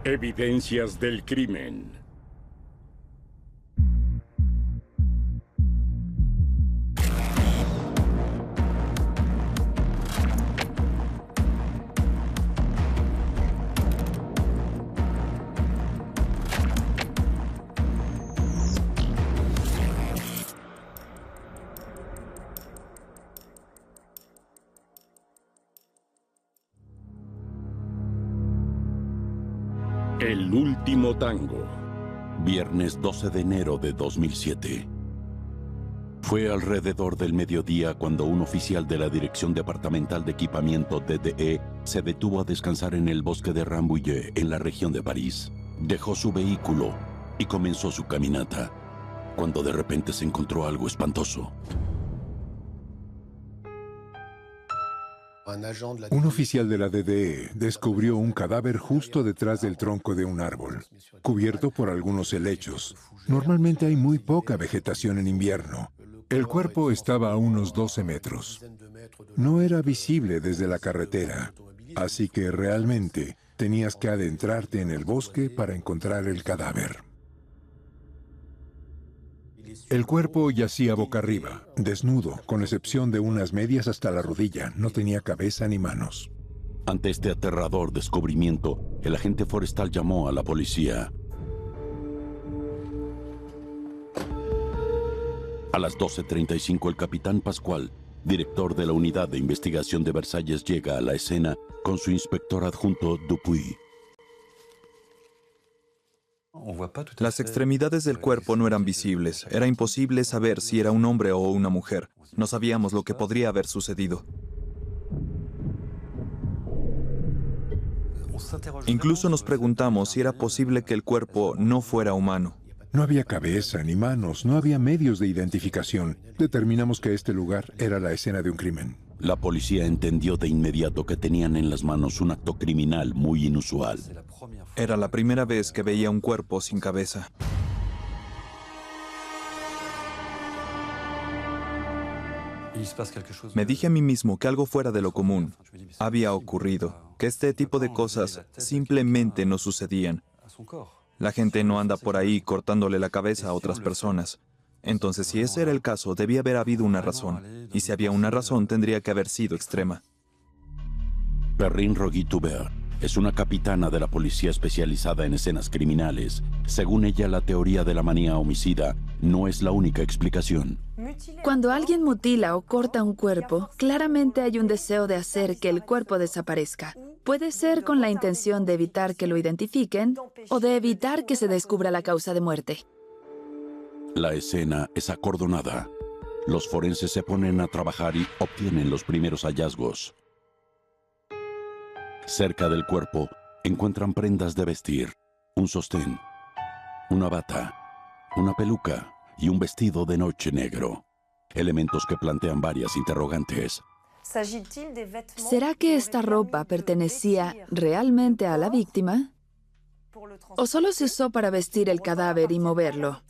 Evidencias del crimen. El último tango. Viernes 12 de enero de 2007. Fue alrededor del mediodía cuando un oficial de la Dirección Departamental de Equipamiento DDE se detuvo a descansar en el bosque de Rambouillet, en la región de París. Dejó su vehículo y comenzó su caminata, cuando de repente se encontró algo espantoso. Un oficial de la DDE descubrió un cadáver justo detrás del tronco de un árbol, cubierto por algunos helechos. Normalmente hay muy poca vegetación en invierno. El cuerpo estaba a unos 12 metros. No era visible desde la carretera, así que realmente tenías que adentrarte en el bosque para encontrar el cadáver. El cuerpo yacía boca arriba, desnudo, con excepción de unas medias hasta la rodilla. No tenía cabeza ni manos. Ante este aterrador descubrimiento, el agente forestal llamó a la policía. A las 12:35, el capitán Pascual, director de la Unidad de Investigación de Versalles, llega a la escena con su inspector adjunto Dupuy. Las extremidades del cuerpo no eran visibles. Era imposible saber si era un hombre o una mujer. No sabíamos lo que podría haber sucedido. Incluso nos preguntamos si era posible que el cuerpo no fuera humano. No había cabeza ni manos, no había medios de identificación. Determinamos que este lugar era la escena de un crimen. La policía entendió de inmediato que tenían en las manos un acto criminal muy inusual. Era la primera vez que veía un cuerpo sin cabeza. Me dije a mí mismo que algo fuera de lo común había ocurrido, que este tipo de cosas simplemente no sucedían. La gente no anda por ahí cortándole la cabeza a otras personas. Entonces, si ese era el caso, debía haber habido una razón. Y si había una razón, tendría que haber sido extrema. Perrine Rogy-Toubert es una capitana de la policía especializada en escenas criminales. Según ella, la teoría de la manía homicida no es la única explicación. Cuando alguien mutila o corta un cuerpo, claramente hay un deseo de hacer que el cuerpo desaparezca. Puede ser con la intención de evitar que lo identifiquen o de evitar que se descubra la causa de muerte. La escena es acordonada. Los forenses se ponen a trabajar y obtienen los primeros hallazgos. Cerca del cuerpo encuentran prendas de vestir, un sostén, una bata, una peluca y un vestido de noche negro. Elementos que plantean varias interrogantes. ¿Será que esta ropa pertenecía realmente a la víctima? ¿O solo se usó para vestir el cadáver y moverlo?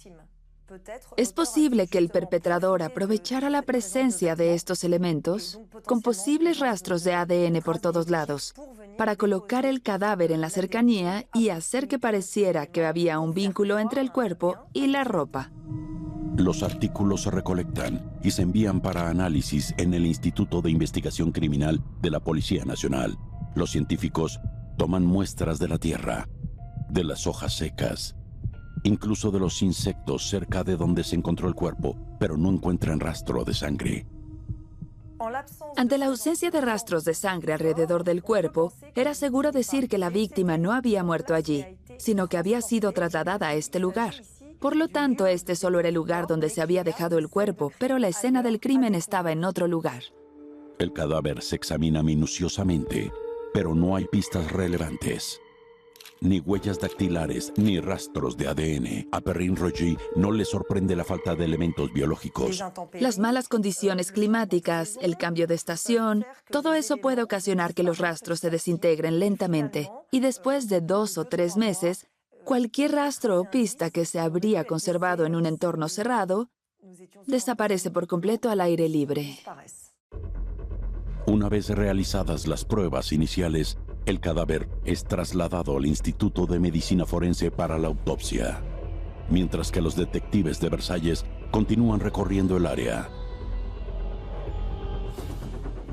¿Es posible que el perpetrador aprovechara la presencia de estos elementos, con posibles rastros de ADN por todos lados, para colocar el cadáver en la cercanía y hacer que pareciera que había un vínculo entre el cuerpo y la ropa? Los artículos se recolectan y se envían para análisis en el Instituto de Investigación Criminal de la Policía Nacional. Los científicos toman muestras de la tierra, de las hojas secas, incluso de los insectos cerca de donde se encontró el cuerpo, pero no encuentran rastro de sangre. Ante la ausencia de rastros de sangre alrededor del cuerpo, era seguro decir que la víctima no había muerto allí, sino que había sido trasladada a este lugar. Por lo tanto, este solo era el lugar donde se había dejado el cuerpo, pero la escena del crimen estaba en otro lugar. El cadáver se examina minuciosamente, pero no hay pistas relevantes. Ni huellas dactilares, ni rastros de ADN. A Perrine Rogy no le sorprende la falta de elementos biológicos. Las malas condiciones climáticas, el cambio de estación, todo eso puede ocasionar que los rastros se desintegren lentamente. Y después de 2 o 3 meses, cualquier rastro o pista que se habría conservado en un entorno cerrado desaparece por completo al aire libre. Una vez realizadas las pruebas iniciales, El cadáver es trasladado al Instituto de Medicina Forense para la autopsia, mientras que los detectives de Versalles continúan recorriendo el área.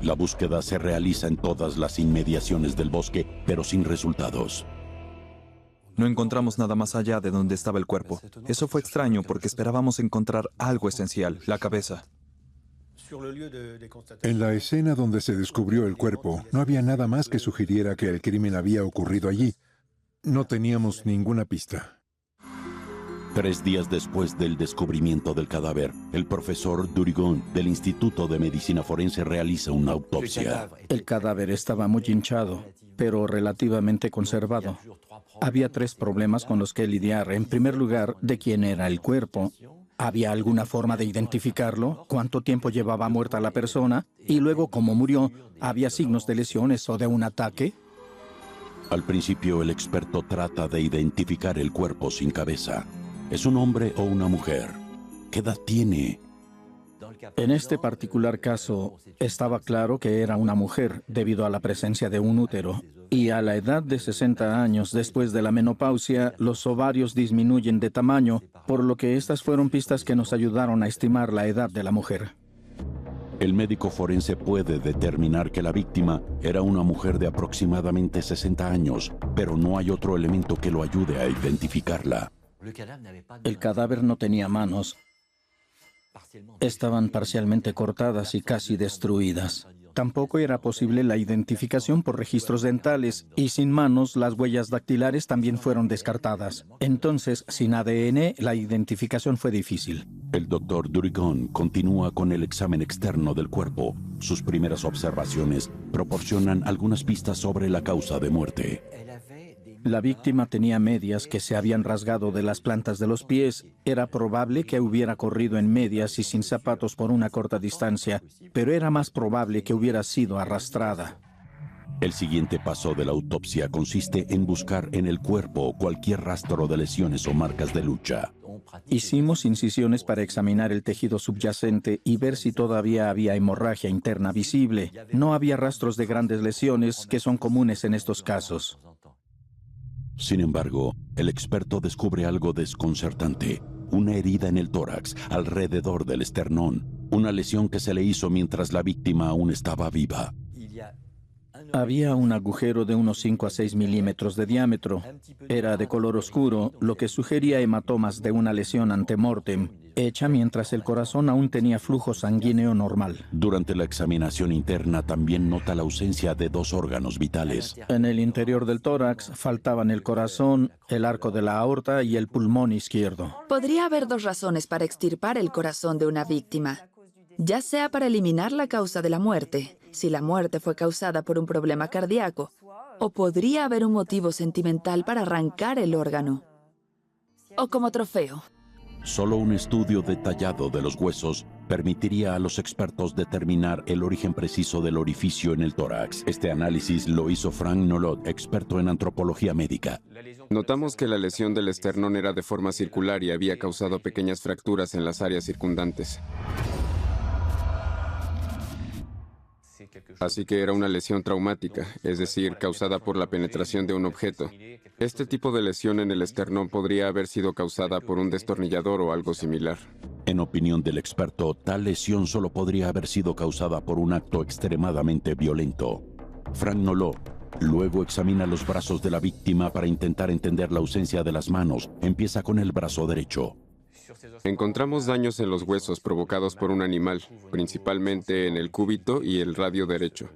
La búsqueda se realiza en todas las inmediaciones del bosque, pero sin resultados. No encontramos nada más allá de donde estaba el cuerpo. Eso fue extraño porque esperábamos encontrar algo esencial, la cabeza. En la escena donde se descubrió el cuerpo, no había nada más que sugiriera que el crimen había ocurrido allí. No teníamos ninguna pista. 3 días después del descubrimiento del cadáver, el profesor Durigon del Instituto de Medicina Forense realiza una autopsia. El cadáver estaba muy hinchado, pero relativamente conservado. Había 3 problemas con los que lidiar. En primer lugar, ¿de quién era el cuerpo? ¿Había alguna forma de identificarlo? ¿Cuánto tiempo llevaba muerta la persona? Y luego, ¿cómo murió? ¿Había signos de lesiones o de un ataque? Al principio, el experto trata de identificar el cuerpo sin cabeza. ¿Es un hombre o una mujer? ¿Qué edad tiene? En este particular caso, estaba claro que era una mujer debido a la presencia de un útero. Y a la edad de 60 años después de la menopausia, los ovarios disminuyen de tamaño, por lo que estas fueron pistas que nos ayudaron a estimar la edad de la mujer. El médico forense puede determinar que la víctima era una mujer de aproximadamente 60 años, pero no hay otro elemento que lo ayude a identificarla. El cadáver no tenía manos. Estaban parcialmente cortadas y casi destruidas. Tampoco era posible la identificación por registros dentales y sin manos las huellas dactilares también fueron descartadas. Entonces, sin ADN, la identificación fue difícil. El doctor Durigon continúa con el examen externo del cuerpo. Sus primeras observaciones proporcionan algunas pistas sobre la causa de muerte. La víctima tenía medias que se habían rasgado de las plantas de los pies. Era probable que hubiera corrido en medias y sin zapatos por una corta distancia, pero era más probable que hubiera sido arrastrada. El siguiente paso de la autopsia consiste en buscar en el cuerpo cualquier rastro de lesiones o marcas de lucha. Hicimos incisiones para examinar el tejido subyacente y ver si todavía había hemorragia interna visible. No había rastros de grandes lesiones que son comunes en estos casos. Sin embargo, el experto descubre algo desconcertante. Una herida en el tórax, alrededor del esternón. Una lesión que se le hizo mientras la víctima aún estaba viva. Había un agujero de unos 5 a 6 milímetros de diámetro. Era de color oscuro, lo que sugería hematomas de una lesión antemortem, hecha mientras el corazón aún tenía flujo sanguíneo normal. Durante la examinación interna también nota la ausencia de 2 órganos vitales. En el interior del tórax faltaban el corazón, el arco de la aorta y el pulmón izquierdo. Podría haber 2 razones para extirpar el corazón de una víctima. Ya sea para eliminar la causa de la muerte, si la muerte fue causada por un problema cardíaco, o podría haber un motivo sentimental para arrancar el órgano, o como trofeo. Solo un estudio detallado de los huesos permitiría a los expertos determinar el origen preciso del orificio en el tórax. Este análisis lo hizo Frank Nolot, experto en antropología médica. Notamos que la lesión del esternón era de forma circular y había causado pequeñas fracturas en las áreas circundantes. Así que era una lesión traumática, es decir, causada por la penetración de un objeto. Este tipo de lesión en el esternón podría haber sido causada por un destornillador o algo similar. En opinión del experto, tal lesión solo podría haber sido causada por un acto extremadamente violento. Frank Nolot luego examina los brazos de la víctima para intentar entender la ausencia de las manos. Empieza con el brazo derecho. Encontramos daños en los huesos provocados por un animal, principalmente en el cúbito y el radio derecho.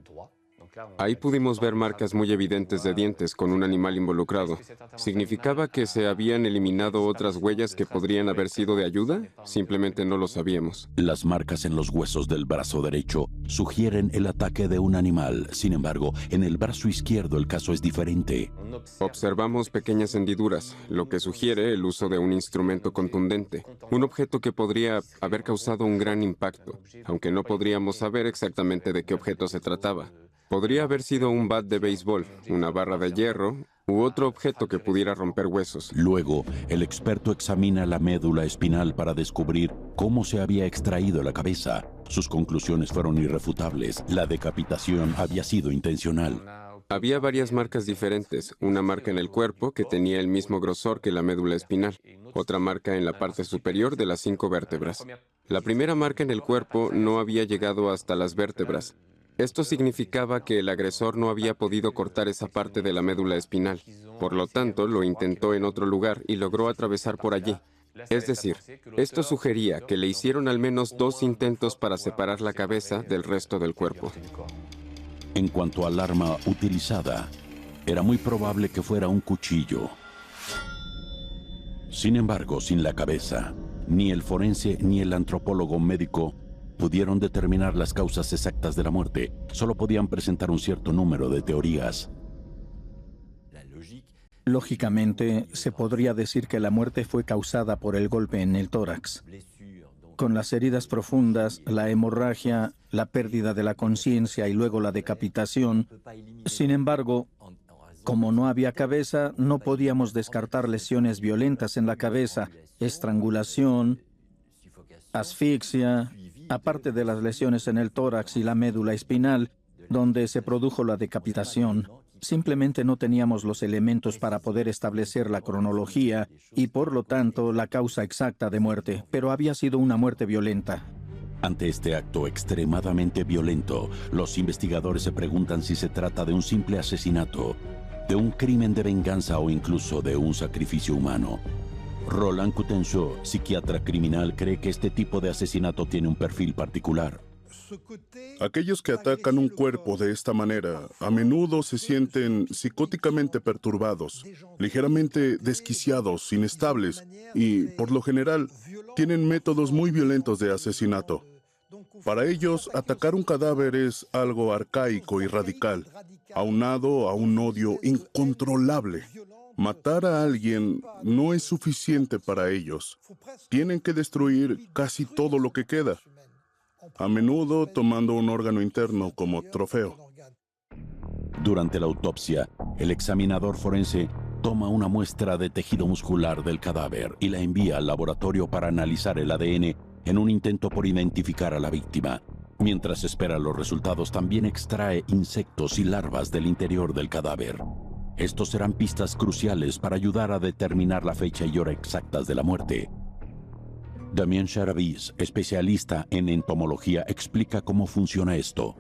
Ahí pudimos ver marcas muy evidentes de dientes con un animal involucrado. ¿Significaba que se habían eliminado otras huellas que podrían haber sido de ayuda? Simplemente no lo sabíamos. Las marcas en los huesos del brazo derecho sugieren el ataque de un animal. Sin embargo, en el brazo izquierdo el caso es diferente. Observamos pequeñas hendiduras, lo que sugiere el uso de un instrumento contundente. Un objeto que podría haber causado un gran impacto, aunque no podríamos saber exactamente de qué objeto se trataba. Podría haber sido un bat de béisbol, una barra de hierro u otro objeto que pudiera romper huesos. Luego, el experto examina la médula espinal para descubrir cómo se había extraído la cabeza. Sus conclusiones fueron irrefutables. La decapitación había sido intencional. Había varias marcas diferentes, una marca en el cuerpo que tenía el mismo grosor que la médula espinal, otra marca en la parte superior de las 5 vértebras. La primera marca en el cuerpo no había llegado hasta las vértebras. Esto significaba que el agresor no había podido cortar esa parte de la médula espinal. Por lo tanto, lo intentó en otro lugar y logró atravesar por allí. Es decir, esto sugería que le hicieron al menos 2 intentos para separar la cabeza del resto del cuerpo. En cuanto al arma utilizada, era muy probable que fuera un cuchillo. Sin embargo, sin la cabeza, ni el forense ni el antropólogo médico pudieron determinar las causas exactas de la muerte. Solo podían presentar un cierto número de teorías. Lógicamente, se podría decir que la muerte fue causada por el golpe en el tórax. Con las heridas profundas, la hemorragia, la pérdida de la conciencia y luego la decapitación. Sin embargo, como no había cabeza, no podíamos descartar lesiones violentas en la cabeza, estrangulación, asfixia, aparte de las lesiones en el tórax y la médula espinal, donde se produjo la decapitación. Simplemente no teníamos los elementos para poder establecer la cronología y, por lo tanto, la causa exacta de muerte, pero había sido una muerte violenta. Ante este acto extremadamente violento, los investigadores se preguntan si se trata de un simple asesinato, de un crimen de venganza o incluso de un sacrificio humano. Roland Coutenceau, psiquiatra criminal, cree que este tipo de asesinato tiene un perfil particular. Aquellos que atacan un cuerpo de esta manera a menudo se sienten psicóticamente perturbados, ligeramente desquiciados, inestables y, por lo general, tienen métodos muy violentos de asesinato. Para ellos, atacar un cadáver es algo arcaico y radical, aunado a un odio incontrolable. Matar a alguien no es suficiente para ellos. Tienen que destruir casi todo lo que queda, a menudo tomando un órgano interno como trofeo. Durante la autopsia, el examinador forense toma una muestra de tejido muscular del cadáver y la envía al laboratorio para analizar el ADN en un intento por identificar a la víctima. Mientras espera los resultados, también extrae insectos y larvas del interior del cadáver. Estos serán pistas cruciales para ayudar a determinar la fecha y hora exactas de la muerte. Damien Charavis, especialista en entomología, explica cómo funciona esto.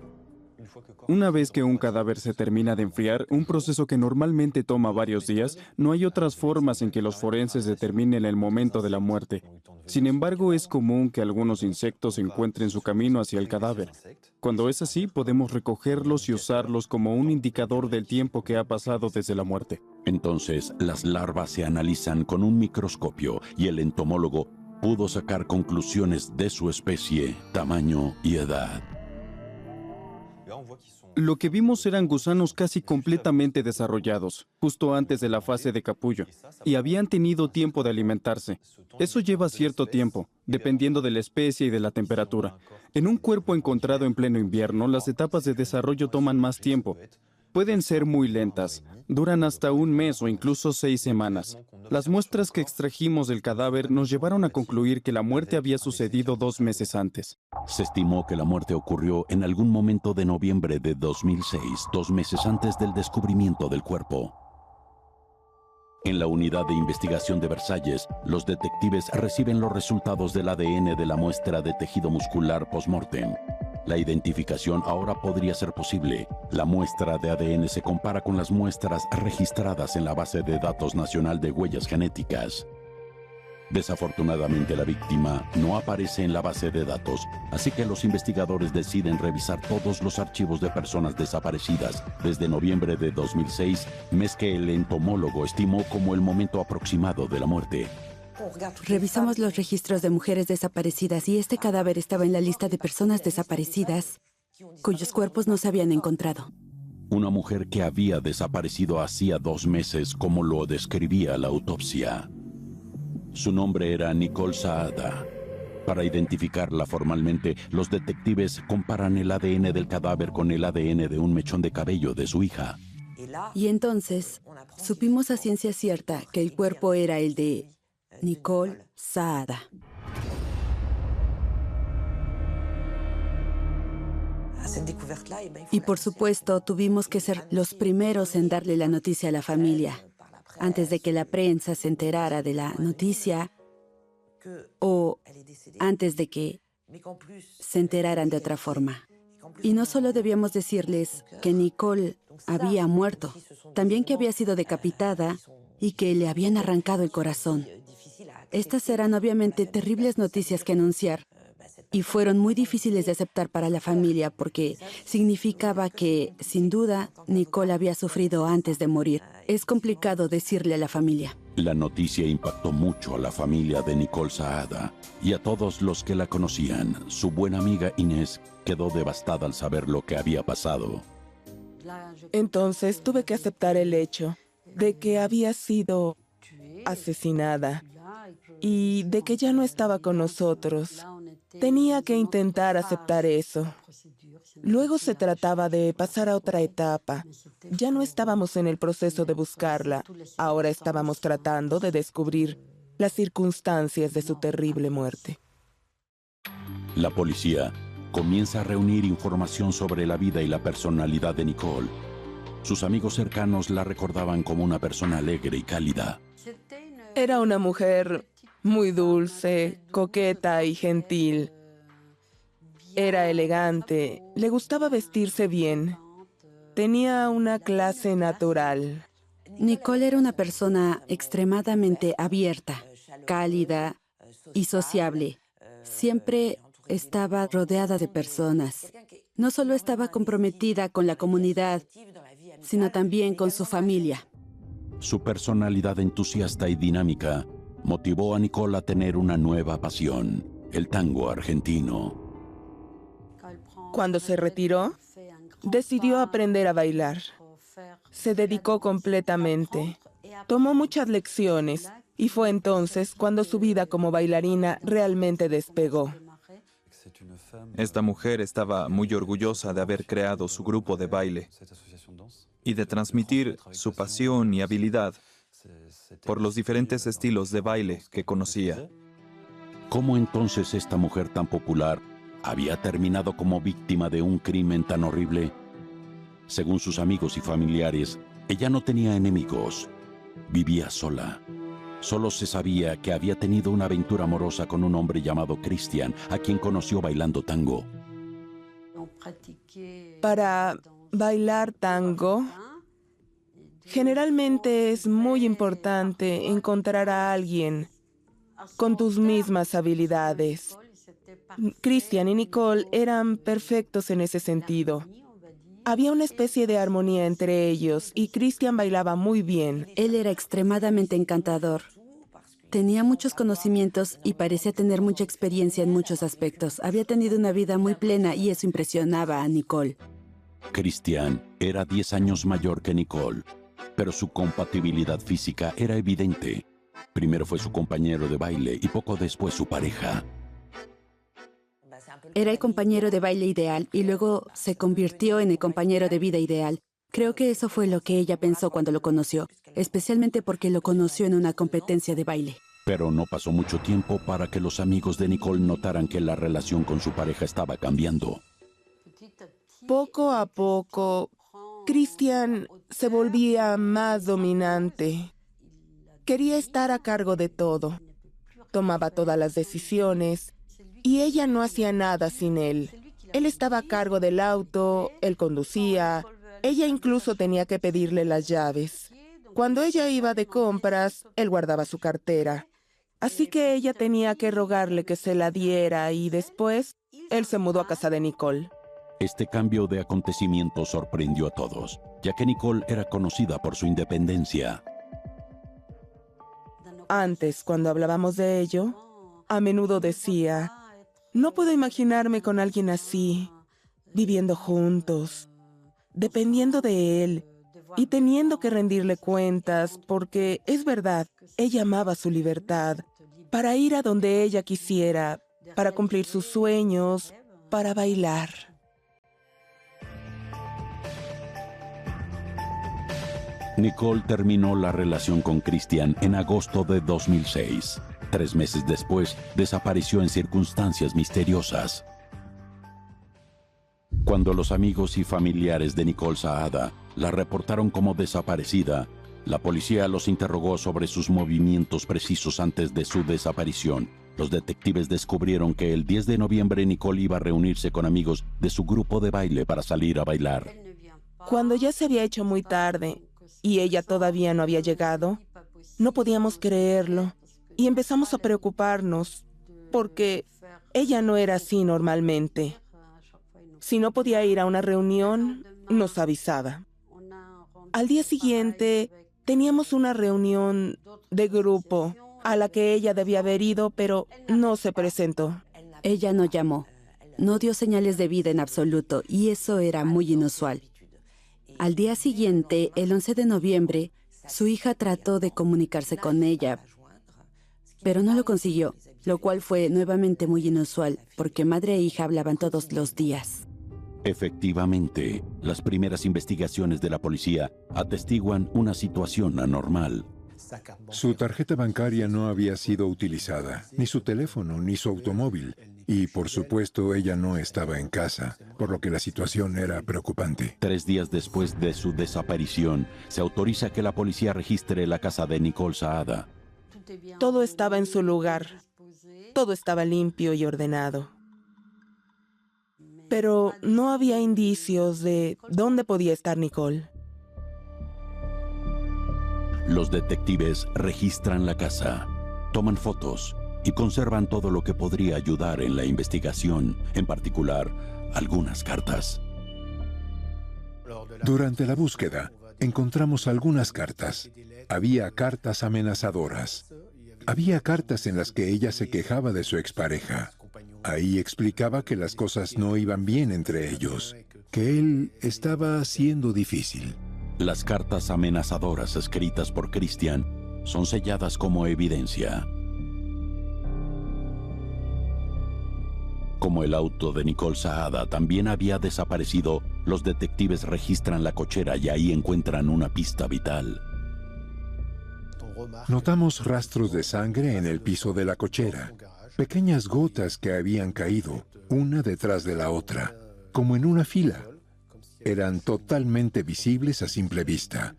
Una vez que un cadáver se termina de enfriar, un proceso que normalmente toma varios días, no hay otras formas en que los forenses determinen el momento de la muerte. Sin embargo, es común que algunos insectos encuentren su camino hacia el cadáver. Cuando es así, podemos recogerlos y usarlos como un indicador del tiempo que ha pasado desde la muerte. Entonces, las larvas se analizan con un microscopio y el entomólogo pudo sacar conclusiones de su especie, tamaño y edad. Lo que vimos eran gusanos casi completamente desarrollados, justo antes de la fase de capullo, y habían tenido tiempo de alimentarse. Eso lleva cierto tiempo, dependiendo de la especie y de la temperatura. En un cuerpo encontrado en pleno invierno, las etapas de desarrollo toman más tiempo. Pueden ser muy lentas, duran hasta un mes o incluso 6 semanas. Las muestras que extrajimos del cadáver nos llevaron a concluir que la muerte había sucedido 2 meses antes. Se estimó que la muerte ocurrió en algún momento de noviembre de 2006, 2 meses antes del descubrimiento del cuerpo. En la unidad de investigación de Versalles, los detectives reciben los resultados del ADN de la muestra de tejido muscular post-mortem. La identificación ahora podría ser posible. La muestra de ADN se compara con las muestras registradas en la base de datos nacional de huellas genéticas. Desafortunadamente, la víctima no aparece en la base de datos, así que los investigadores deciden revisar todos los archivos de personas desaparecidas desde noviembre de 2006, mes que el entomólogo estimó como el momento aproximado de la muerte. Revisamos los registros de mujeres desaparecidas y este cadáver estaba en la lista de personas desaparecidas cuyos cuerpos no se habían encontrado. Una mujer que había desaparecido hacía 2 meses, como lo describía la autopsia. Su nombre era Nicole Saada. Para identificarla formalmente, los detectives comparan el ADN del cadáver con el ADN de un mechón de cabello de su hija. Y entonces supimos a ciencia cierta que el cuerpo era el de Nicole Saada. Y por supuesto, tuvimos que ser los primeros en darle la noticia a la familia, antes de que la prensa se enterara de la noticia o antes de que se enteraran de otra forma. Y no solo debíamos decirles que Nicole había muerto, también que había sido decapitada y que le habían arrancado el corazón. Estas eran obviamente terribles noticias que anunciar y fueron muy difíciles de aceptar para la familia porque significaba que, sin duda, Nicole había sufrido antes de morir. Es complicado decirle a la familia. La noticia impactó mucho a la familia de Nicole Saada y a todos los que la conocían. Su buena amiga Inés quedó devastada al saber lo que había pasado. Entonces tuve que aceptar el hecho de que había sido asesinada y de que ya no estaba con nosotros. Tenía que intentar aceptar eso. Luego se trataba de pasar a otra etapa. Ya no estábamos en el proceso de buscarla. Ahora estábamos tratando de descubrir las circunstancias de su terrible muerte. La policía comienza a reunir información sobre la vida y la personalidad de Nicole. Sus amigos cercanos la recordaban como una persona alegre y cálida. Era una mujer muy dulce, coqueta y gentil. Era elegante, le gustaba vestirse bien. Tenía una clase natural. Nicole era una persona extremadamente abierta, cálida y sociable. Siempre estaba rodeada de personas. No solo estaba comprometida con la comunidad, sino también con su familia. Su personalidad entusiasta y dinámica motivó a Nicole a tener una nueva pasión, el tango argentino. Cuando se retiró, decidió aprender a bailar. Se dedicó completamente. Tomó muchas lecciones y fue entonces cuando su vida como bailarina realmente despegó. Esta mujer estaba muy orgullosa de haber creado su grupo de baile y de transmitir su pasión y habilidad por los diferentes estilos de baile que conocía. ¿Cómo entonces esta mujer tan popular había terminado como víctima de un crimen tan horrible? Según sus amigos y familiares, ella no tenía enemigos. Vivía sola. Solo se sabía que había tenido una aventura amorosa con un hombre llamado Christian, a quien conoció bailando tango. Para bailar tango, generalmente es muy importante encontrar a alguien con tus mismas habilidades. Christian y Nicole eran perfectos en ese sentido. Había una especie de armonía entre ellos y Christian bailaba muy bien. Él era extremadamente encantador. Tenía muchos conocimientos y parecía tener mucha experiencia en muchos aspectos. Había tenido una vida muy plena y eso impresionaba a Nicole. Christian era 10 años mayor que Nicole, pero su compatibilidad física era evidente. Primero fue su compañero de baile y poco después su pareja. Era el compañero de baile ideal y luego se convirtió en el compañero de vida ideal. Creo que eso fue lo que ella pensó cuando lo conoció, especialmente porque lo conoció en una competencia de baile. Pero no pasó mucho tiempo para que los amigos de Nicole notaran que la relación con su pareja estaba cambiando. Poco a poco, Christian se volvía más dominante. Quería estar a cargo de todo. Tomaba todas las decisiones y ella no hacía nada sin él. Él estaba a cargo del auto, él conducía. Ella incluso tenía que pedirle las llaves. Cuando ella iba de compras, él guardaba su cartera. Así que ella tenía que rogarle que se la diera y después él se mudó a casa de Nicole. Este cambio de acontecimientos sorprendió a todos, ya que Nicole era conocida por su independencia. Antes, cuando hablábamos de ello, a menudo decía, no puedo imaginarme con alguien así, viviendo juntos, dependiendo de él y teniendo que rendirle cuentas, porque es verdad, ella amaba su libertad, para ir a donde ella quisiera, para cumplir sus sueños, para bailar. Nicole terminó la relación con Christian en agosto de 2006. 3 meses después, desapareció en circunstancias misteriosas. Cuando los amigos y familiares de Nicole Saada la reportaron como desaparecida, la policía los interrogó sobre sus movimientos precisos antes de su desaparición. Los detectives descubrieron que el 10 de noviembre Nicole iba a reunirse con amigos de su grupo de baile para salir a bailar. Cuando ya se había hecho muy tarde y ella todavía no había llegado, no podíamos creerlo y empezamos a preocuparnos porque ella no era así normalmente. Si no podía ir a una reunión, nos avisaba. Al día siguiente, teníamos una reunión de grupo a la que ella debía haber ido, pero no se presentó. Ella no llamó, no dio señales de vida en absoluto, y eso era muy inusual. Al día siguiente, el 11 de noviembre, su hija trató de comunicarse con ella, pero no lo consiguió, lo cual fue nuevamente muy inusual, porque madre e hija hablaban todos los días. Efectivamente, las primeras investigaciones de la policía atestiguan una situación anormal. Su tarjeta bancaria no había sido utilizada, ni su teléfono, ni su automóvil. Y, por supuesto, ella no estaba en casa, por lo que la situación era preocupante. 3 días después de su desaparición, se autoriza que la policía registre la casa de Nicole Saada. Todo estaba en su lugar. Todo estaba limpio y ordenado. Pero no había indicios de dónde podía estar Nicole. Los detectives registran la casa, toman fotos y conservan todo lo que podría ayudar en la investigación, en particular, algunas cartas. Durante la búsqueda, encontramos algunas cartas. Había cartas amenazadoras. Había cartas en las que ella se quejaba de su expareja. Ahí explicaba que las cosas no iban bien entre ellos, que él estaba siendo difícil. Las cartas amenazadoras escritas por Christian son selladas como evidencia. Como el auto de Nicole Saada también había desaparecido, los detectives registran la cochera y ahí encuentran una pista vital. Notamos rastros de sangre en el piso de la cochera. Pequeñas gotas que habían caído, una detrás de la otra, como en una fila. Eran totalmente visibles a simple vista.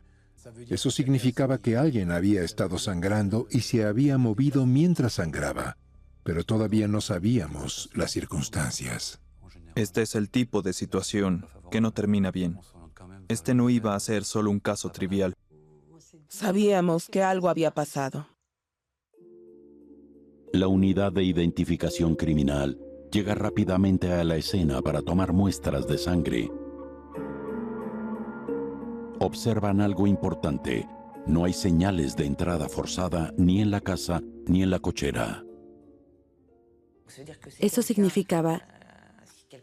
Eso significaba que alguien había estado sangrando y se había movido mientras sangraba, pero todavía no sabíamos las circunstancias. Este es el tipo de situación que no termina bien. Este no iba a ser solo un caso trivial. Sabíamos que algo había pasado. La unidad de identificación criminal llega rápidamente a la escena para tomar muestras de sangre. Observan algo importante. No hay señales de entrada forzada ni en la casa ni en la cochera. Eso significaba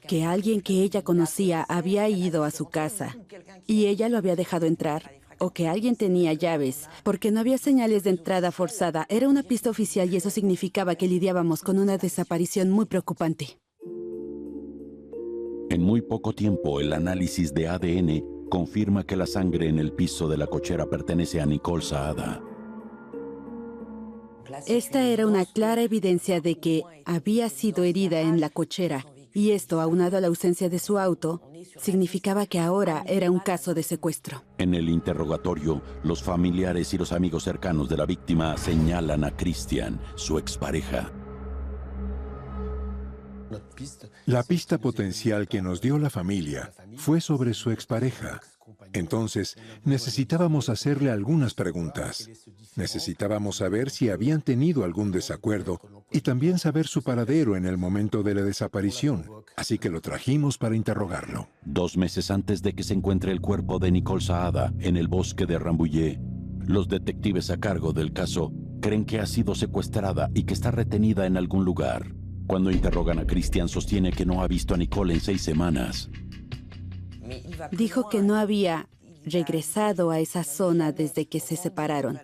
que alguien que ella conocía había ido a su casa y ella lo había dejado entrar, o que alguien tenía llaves, porque no había señales de entrada forzada. Era una pista oficial y eso significaba que lidiábamos con una desaparición muy preocupante. En muy poco tiempo, el análisis de ADN confirma que la sangre en el piso de la cochera pertenece a Nicole Saada. Esta era una clara evidencia de que había sido herida en la cochera, y esto, aunado a la ausencia de su auto, significaba que ahora era un caso de secuestro. En el interrogatorio, los familiares y los amigos cercanos de la víctima señalan a Christian, su expareja. La pista potencial que nos dio la familia fue sobre su expareja. Entonces, necesitábamos hacerle algunas preguntas. Necesitábamos saber si habían tenido algún desacuerdo y también saber su paradero en el momento de la desaparición. Así que lo trajimos para interrogarlo. 2 meses antes de que se encuentre el cuerpo de Nicole Saada en el bosque de Rambouillet, los detectives a cargo del caso creen que ha sido secuestrada y que está retenida en algún lugar. Cuando interrogan a Christian, sostiene que no ha visto a Nicole en 6 semanas. Dijo que no había regresado a esa zona desde que se separaron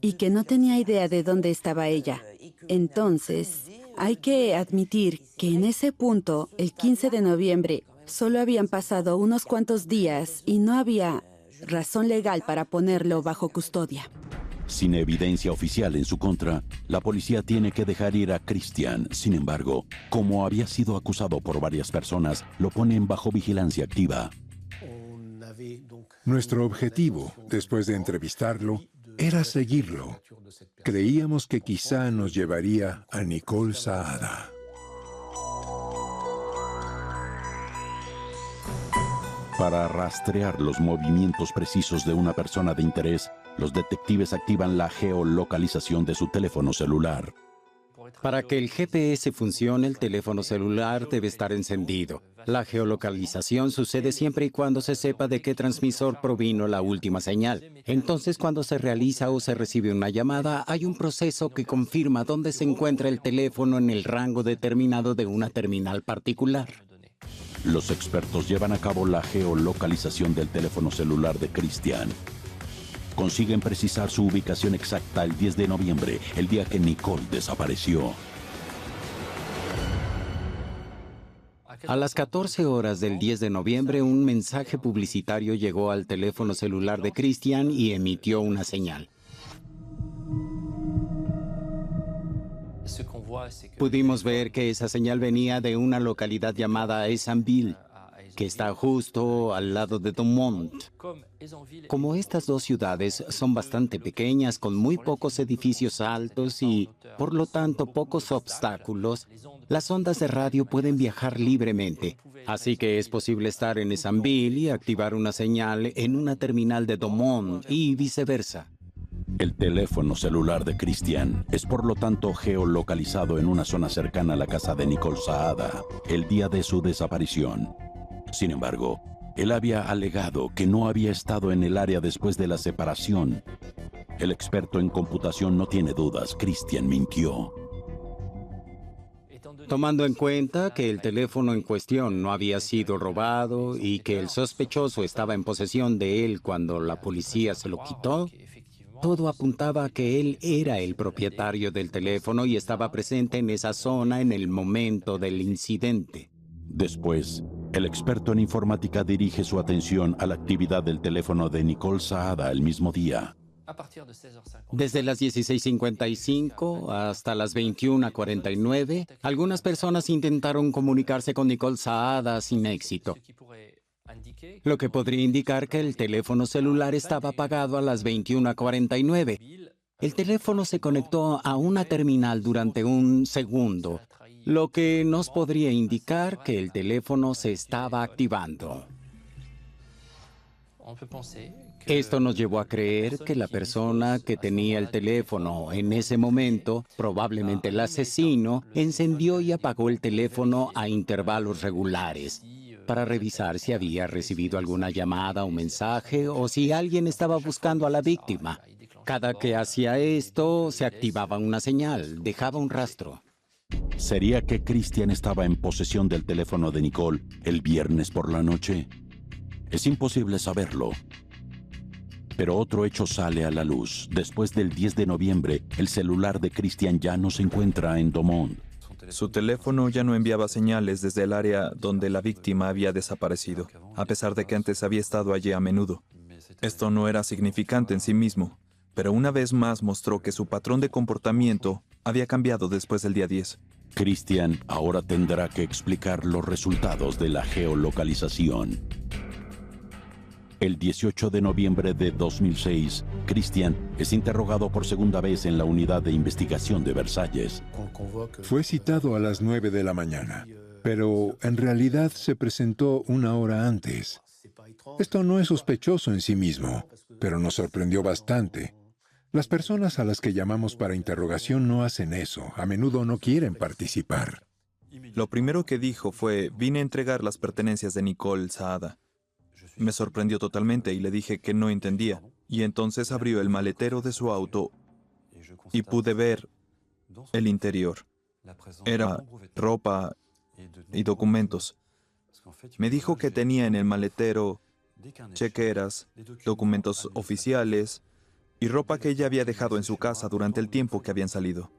y que no tenía idea de dónde estaba ella. Entonces, hay que admitir que en ese punto, el 15 de noviembre, solo habían pasado unos cuantos días y no había razón legal para ponerlo bajo custodia. Sin evidencia oficial en su contra, la policía tiene que dejar ir a Christian. Sin embargo, como había sido acusado por varias personas, lo ponen bajo vigilancia activa. Nuestro objetivo, después de entrevistarlo, era seguirlo. Creíamos que quizá nos llevaría a Nicole Saada. Para rastrear los movimientos precisos de una persona de interés, los detectives activan la geolocalización de su teléfono celular. Para que el GPS funcione, el teléfono celular debe estar encendido. La geolocalización sucede siempre y cuando se sepa de qué transmisor provino la última señal. Entonces, cuando se realiza o se recibe una llamada, hay un proceso que confirma dónde se encuentra el teléfono en el rango determinado de una terminal particular. Los expertos llevan a cabo la geolocalización del teléfono celular de Christian. Consiguen precisar su ubicación exacta el 10 de noviembre, el día que Nicole desapareció. A las 14 horas del 10 de noviembre, un mensaje publicitario llegó al teléfono celular de Christian y emitió una señal. Pudimos ver que esa señal venía de una localidad llamada Esanville, que está justo al lado de Domont. Como estas dos ciudades son bastante pequeñas, con muy pocos edificios altos y, por lo tanto, pocos obstáculos, las ondas de radio pueden viajar libremente. Así que es posible estar en Esanville y activar una señal en una terminal de Domont y viceversa. El teléfono celular de Christian es por lo tanto geolocalizado en una zona cercana a la casa de Nicole Saada, el día de su desaparición. Sin embargo, él había alegado que no había estado en el área después de la separación. El experto en computación no tiene dudas, Christian mintió. Tomando en cuenta que el teléfono en cuestión no había sido robado y que el sospechoso estaba en posesión de él cuando la policía se lo quitó, todo apuntaba a que él era el propietario del teléfono y estaba presente en esa zona en el momento del incidente. Después, el experto en informática dirige su atención a la actividad del teléfono de Nicole Saada el mismo día. Desde las 16:55 hasta las 21:49, algunas personas intentaron comunicarse con Nicole Saada sin éxito, lo que podría indicar que el teléfono celular estaba apagado a las 21:49. El teléfono se conectó a una terminal durante un segundo, lo que nos podría indicar que el teléfono se estaba activando. Esto nos llevó a creer que la persona que tenía el teléfono en ese momento, probablemente el asesino, encendió y apagó el teléfono a intervalos regulares para revisar si había recibido alguna llamada o mensaje o si alguien estaba buscando a la víctima. Cada que hacía esto, se activaba una señal, dejaba un rastro. ¿Sería que Christian estaba en posesión del teléfono de Nicole el viernes por la noche? Es imposible saberlo. Pero otro hecho sale a la luz. Después del 10 de noviembre, el celular de Christian ya no se encuentra en Domont. Su teléfono ya no enviaba señales desde el área donde la víctima había desaparecido, a pesar de que antes había estado allí a menudo. Esto no era significante en sí mismo, pero una vez más mostró que su patrón de comportamiento había cambiado después del día 10. Christian ahora tendrá que explicar los resultados de la geolocalización. El 18 de noviembre de 2006, Christian es interrogado por segunda vez en la unidad de investigación de Versalles. Fue citado a las 9 de la mañana, pero en realidad se presentó una hora antes. Esto no es sospechoso en sí mismo, pero nos sorprendió bastante. Las personas a las que llamamos para interrogación no hacen eso, a menudo no quieren participar. Lo primero que dijo fue: vine a entregar las pertenencias de Nicole Saada. Me sorprendió totalmente y le dije que no entendía. Y entonces abrió el maletero de su auto y pude ver el interior. Era ropa y documentos. Me dijo que tenía en el maletero chequeras, documentos oficiales y ropa que ella había dejado en su casa durante el tiempo que habían salido.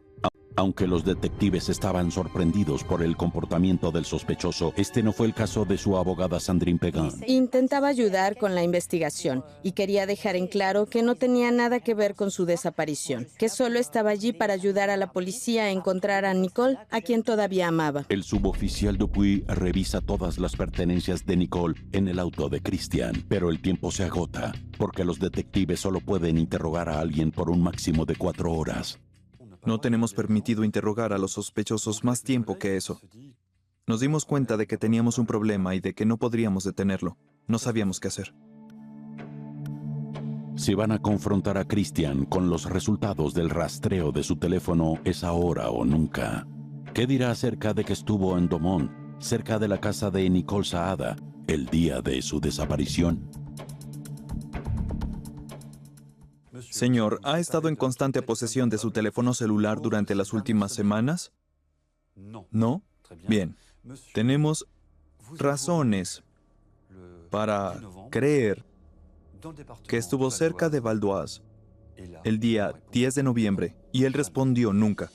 Aunque los detectives estaban sorprendidos por el comportamiento del sospechoso, este no fue el caso de su abogada Sandrine Pegan. Intentaba ayudar con la investigación y quería dejar en claro que no tenía nada que ver con su desaparición, que solo estaba allí para ayudar a la policía a encontrar a Nicole, a quien todavía amaba. El suboficial Dupuy revisa todas las pertenencias de Nicole en el auto de Christian, pero el tiempo se agota, porque los detectives solo pueden interrogar a alguien por un máximo de 4 horas. No tenemos permitido interrogar a los sospechosos más tiempo que eso. Nos dimos cuenta de que teníamos un problema y de que no podríamos detenerlo. No sabíamos qué hacer. Si van a confrontar a Christian con los resultados del rastreo de su teléfono, es ahora o nunca. ¿Qué dirá acerca de que estuvo en Domont, cerca de la casa de Nicole Saada, el día de su desaparición? Señor, ¿ha estado en constante posesión de su teléfono celular durante las últimas semanas? ¿No? Bien. Tenemos razones para creer que estuvo cerca de Valdoise el día 10 de noviembre y él respondió nunca.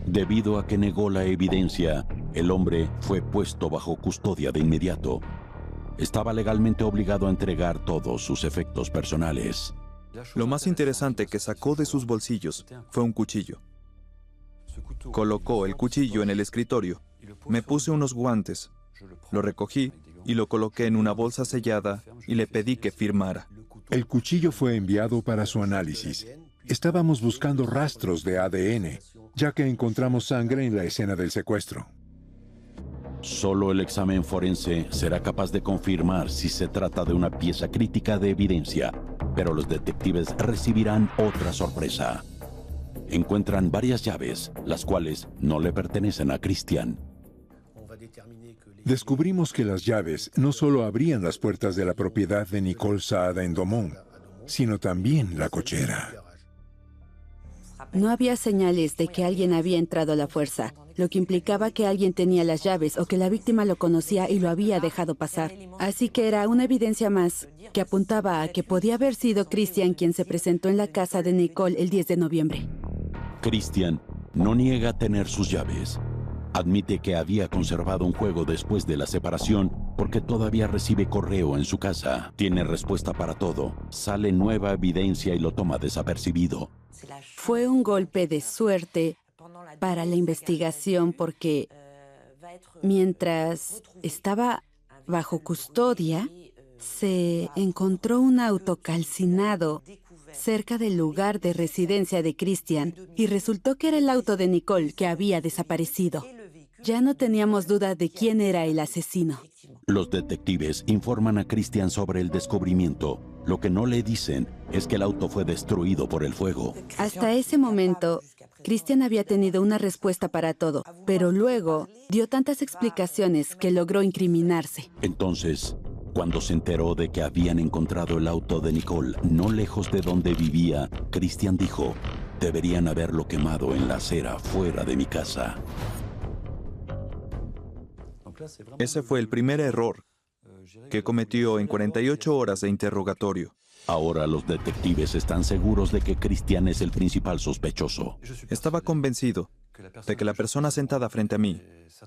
Debido a que negó la evidencia, el hombre fue puesto bajo custodia de inmediato. Estaba legalmente obligado a entregar todos sus efectos personales. Lo más interesante que sacó de sus bolsillos fue un cuchillo. Colocó el cuchillo en el escritorio. Me puse unos guantes, lo recogí y lo coloqué en una bolsa sellada y le pedí que firmara. El cuchillo fue enviado para su análisis. Estábamos buscando rastros de ADN, ya que encontramos sangre en la escena del secuestro. Solo el examen forense será capaz de confirmar si se trata de una pieza crítica de evidencia, pero los detectives recibirán otra sorpresa. Encuentran varias llaves, las cuales no le pertenecen a Christian. Descubrimos que las llaves no solo abrían las puertas de la propiedad de Nicole Saada en Domont, sino también la cochera. No había señales de que alguien había entrado a la fuerza, lo que implicaba que alguien tenía las llaves o que la víctima lo conocía y lo había dejado pasar. Así que era una evidencia más que apuntaba a que podía haber sido Christian quien se presentó en la casa de Nicole el 10 de noviembre. Christian no niega tener sus llaves. Admite que había conservado un juego después de la separación porque todavía recibe correo en su casa. Tiene respuesta para todo. Sale nueva evidencia y lo toma desapercibido. Fue un golpe de suerte para la investigación porque mientras estaba bajo custodia, se encontró un auto calcinado cerca del lugar de residencia de Christian y resultó que era el auto de Nicole que había desaparecido. Ya no teníamos duda de quién era el asesino. Los detectives informan a Christian sobre el descubrimiento. Lo que no le dicen es que el auto fue destruido por el fuego. Hasta ese momento, Christian había tenido una respuesta para todo, pero luego dio tantas explicaciones que logró incriminarse. Entonces, cuando se enteró de que habían encontrado el auto de Nicole no lejos de donde vivía, Christian dijo, deberían haberlo quemado en la acera fuera de mi casa. Ese fue el primer error que cometió en 48 horas de interrogatorio. Ahora los detectives están seguros de que Christian es el principal sospechoso. Estaba convencido de que la persona sentada frente a mí,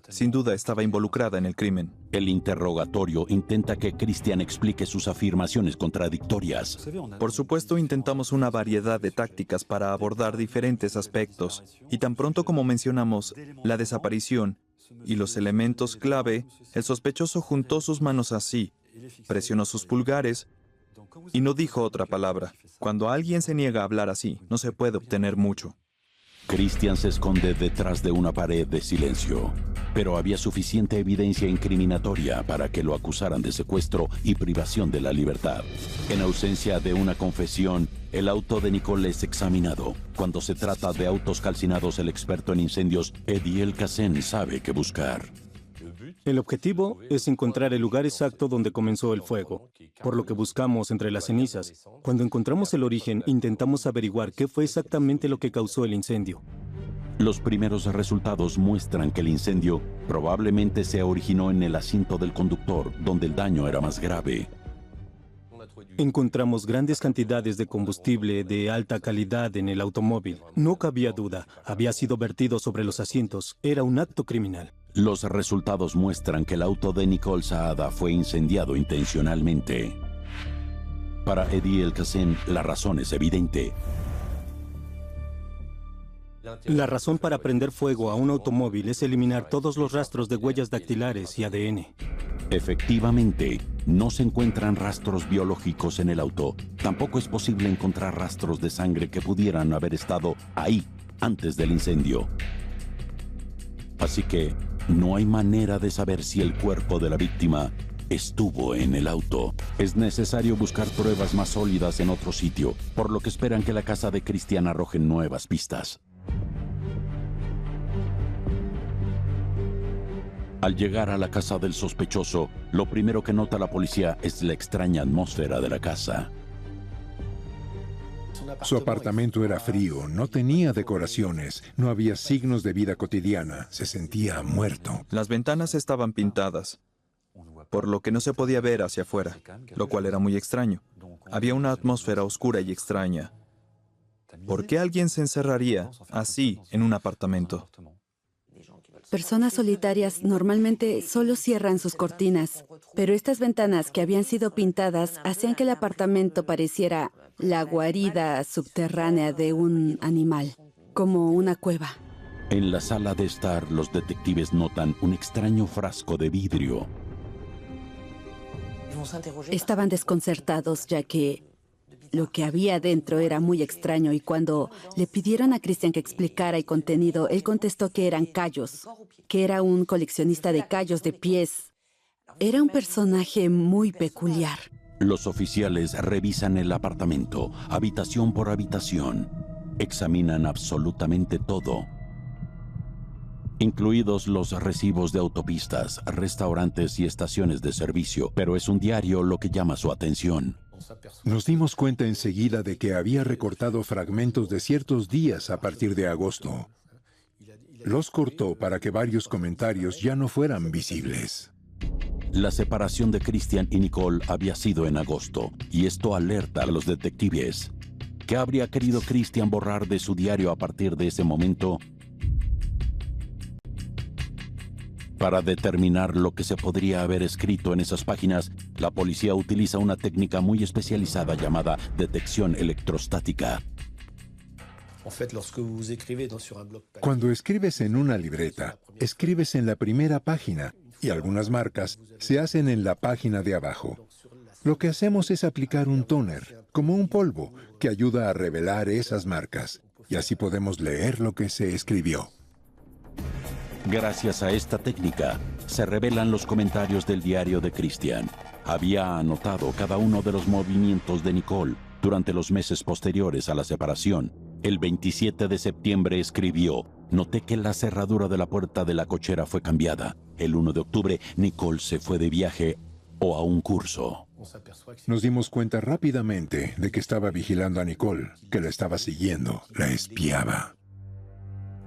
sin duda, estaba involucrada en el crimen. El interrogatorio intenta que Christian explique sus afirmaciones contradictorias. Por supuesto, intentamos una variedad de tácticas para abordar diferentes aspectos, y tan pronto como mencionamos la desaparición y los elementos clave, el sospechoso juntó sus manos así, presionó sus pulgares y no dijo otra palabra. Cuando alguien se niega a hablar así, no se puede obtener mucho. Christian se esconde detrás de una pared de silencio, pero había suficiente evidencia incriminatoria para que lo acusaran de secuestro y privación de la libertad. En ausencia de una confesión, el auto de Nicole es examinado. Cuando se trata de autos calcinados, el experto en incendios, Eddie Elkasen, sabe qué buscar. El objetivo es encontrar el lugar exacto donde comenzó el fuego, por lo que buscamos entre las cenizas. Cuando encontramos el origen, intentamos averiguar qué fue exactamente lo que causó el incendio. Los primeros resultados muestran que el incendio probablemente se originó en el asiento del conductor, donde el daño era más grave. Encontramos grandes cantidades de combustible de alta calidad en el automóvil. No cabía duda, había sido vertido sobre los asientos. Era un acto criminal. Los resultados muestran que el auto de Nicole Saada fue incendiado intencionalmente. Para Eddie Elkasem, la razón es evidente. La razón para prender fuego a un automóvil es eliminar todos los rastros de huellas dactilares y ADN. Efectivamente, no se encuentran rastros biológicos en el auto. Tampoco es posible encontrar rastros de sangre que pudieran haber estado ahí antes del incendio. Así que no hay manera de saber si el cuerpo de la víctima estuvo en el auto. Es necesario buscar pruebas más sólidas en otro sitio, por lo que esperan que la casa de Christian arroje nuevas pistas. Al llegar a la casa del sospechoso, lo primero que nota la policía es la extraña atmósfera de la casa. Su apartamento era frío, no tenía decoraciones, no había signos de vida cotidiana, se sentía muerto. Las ventanas estaban pintadas, por lo que no se podía ver hacia afuera, lo cual era muy extraño. Había una atmósfera oscura y extraña. ¿Por qué alguien se encerraría así en un apartamento? Personas solitarias normalmente solo cierran sus cortinas, pero estas ventanas que habían sido pintadas hacían que el apartamento pareciera la guarida subterránea de un animal, como una cueva. En la sala de estar, los detectives notan un extraño frasco de vidrio. Estaban desconcertados ya que lo que había dentro era muy extraño y cuando le pidieron a Christian que explicara el contenido, él contestó que eran callos, que era un coleccionista de callos de pies. Era un personaje muy peculiar. Los oficiales revisan el apartamento, habitación por habitación. Examinan absolutamente todo, incluidos los recibos de autopistas, restaurantes y estaciones de servicio, pero es un diario lo que llama su atención. Nos dimos cuenta enseguida de que había recortado fragmentos de ciertos días a partir de agosto. Los cortó para que varios comentarios ya no fueran visibles. La separación de Christian y Nicole había sido en agosto, y esto alerta a los detectives. ¿Qué habría querido Christian borrar de su diario a partir de ese momento? Para determinar lo que se podría haber escrito en esas páginas, la policía utiliza una técnica muy especializada llamada detección electrostática. Cuando escribes en una libreta, escribes en la primera página y algunas marcas se hacen en la página de abajo. Lo que hacemos es aplicar un tóner, como un polvo, que ayuda a revelar esas marcas, y así podemos leer lo que se escribió. Gracias a esta técnica, se revelan los comentarios del diario de Christian. Había anotado cada uno de los movimientos de Nicole durante los meses posteriores a la separación. El 27 de septiembre escribió: noté que la cerradura de la puerta de la cochera fue cambiada. El 1 de octubre, Nicole se fue de viaje o a un curso. Nos dimos cuenta rápidamente de que estaba vigilando a Nicole, que la estaba siguiendo, la espiaba.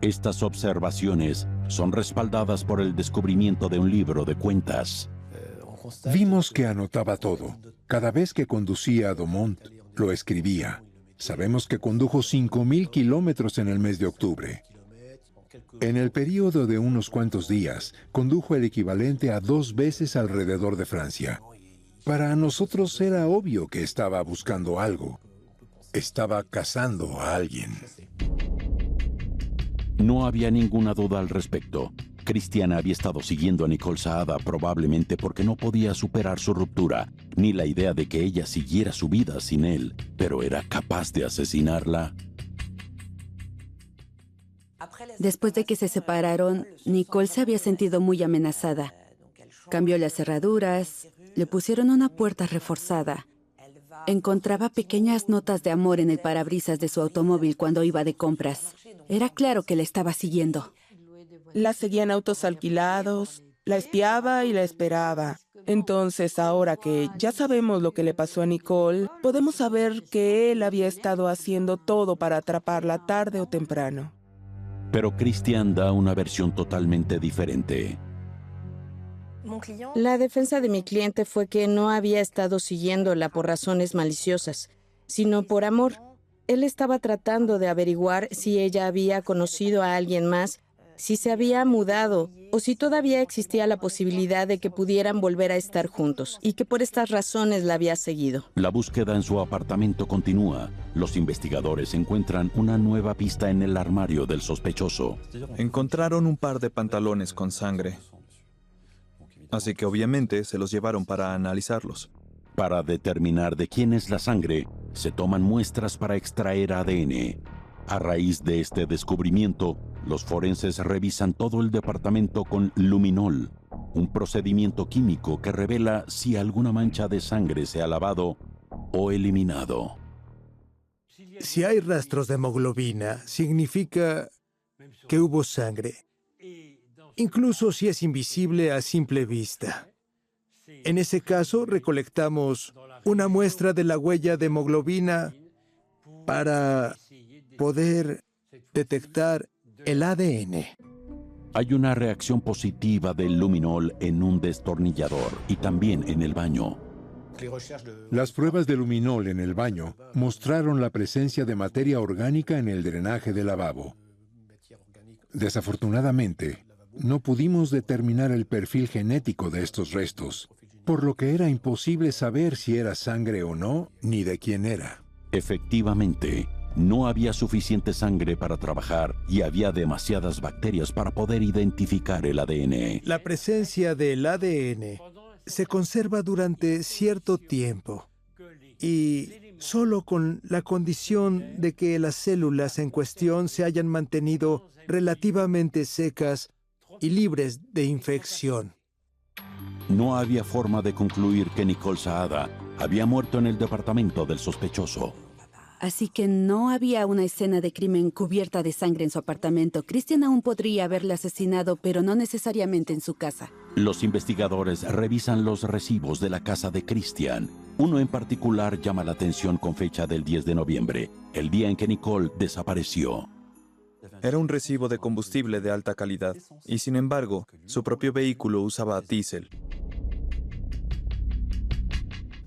Estas observaciones son respaldadas por el descubrimiento de un libro de cuentas. Vimos que anotaba todo. Cada vez que conducía a Domont, lo escribía. Sabemos que condujo 5,000 kilómetros en el mes de octubre. En el periodo de unos cuantos días, condujo el equivalente a 2 veces alrededor de Francia. Para nosotros era obvio que estaba buscando algo. Estaba cazando a alguien. No había ninguna duda al respecto. Christian había estado siguiendo a Nicole Saada probablemente porque no podía superar su ruptura, ni la idea de que ella siguiera su vida sin él, pero era capaz de asesinarla. Después de que se separaron, Nicole se había sentido muy amenazada. Cambió las cerraduras, le pusieron una puerta reforzada. Encontraba pequeñas notas de amor en el parabrisas de su automóvil cuando iba de compras. Era claro que la estaba siguiendo. La seguía en autos alquilados, la espiaba y la esperaba. Entonces, ahora que ya sabemos lo que le pasó a Nicole, podemos saber que él había estado haciendo todo para atraparla tarde o temprano. Pero Christian da una versión totalmente diferente. La defensa de mi cliente fue que no había estado siguiéndola por razones maliciosas, sino por amor. Él estaba tratando de averiguar si ella había conocido a alguien más, si se había mudado o si todavía existía la posibilidad de que pudieran volver a estar juntos y que por estas razones la había seguido. La búsqueda en su apartamento continúa. Los investigadores encuentran una nueva pista en el armario del sospechoso. Encontraron un par de pantalones con sangre. Así que obviamente se los llevaron para analizarlos. Para determinar de quién es la sangre, se toman muestras para extraer ADN. A raíz de este descubrimiento, los forenses revisan todo el departamento con luminol, un procedimiento químico que revela si alguna mancha de sangre se ha lavado o eliminado. Si hay rastros de hemoglobina, significa que hubo sangre, incluso si es invisible a simple vista. En ese caso, recolectamos una muestra de la huella de hemoglobina para poder detectar el ADN. Hay una reacción positiva del luminol en un destornillador y también en el baño. Las pruebas de luminol en el baño mostraron la presencia de materia orgánica en el drenaje del lavabo. Desafortunadamente, no pudimos determinar el perfil genético de estos restos, por lo que era imposible saber si era sangre o no, ni de quién era. Efectivamente, no había suficiente sangre para trabajar y había demasiadas bacterias para poder identificar el ADN. La presencia del ADN se conserva durante cierto tiempo y solo con la condición de que las células en cuestión se hayan mantenido relativamente secas y libres de infección. No había forma de concluir que Nicole Saada había muerto en el departamento del sospechoso. Así que no había una escena de crimen cubierta de sangre en su apartamento. Christian aún podría haberla asesinado, pero no necesariamente en su casa. Los investigadores revisan los recibos de la casa de Christian. Uno en particular llama la atención con fecha del 10 de noviembre, el día en que Nicole desapareció. Era un recibo de combustible de alta calidad, y sin embargo, su propio vehículo usaba diésel.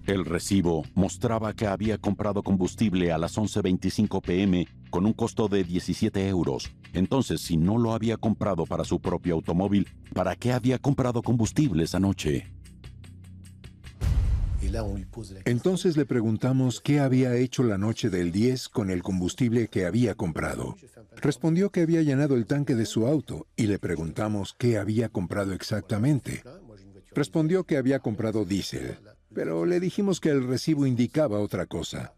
El recibo mostraba que había comprado combustible a las 11:25 p.m. con un costo de 17 euros. Entonces, si no lo había comprado para su propio automóvil, ¿para qué había comprado combustible esa noche? Entonces le preguntamos qué había hecho la noche del 10 con el combustible que había comprado. Respondió que había llenado el tanque de su auto y le preguntamos qué había comprado exactamente. Respondió que había comprado diésel, pero le dijimos que el recibo indicaba otra cosa.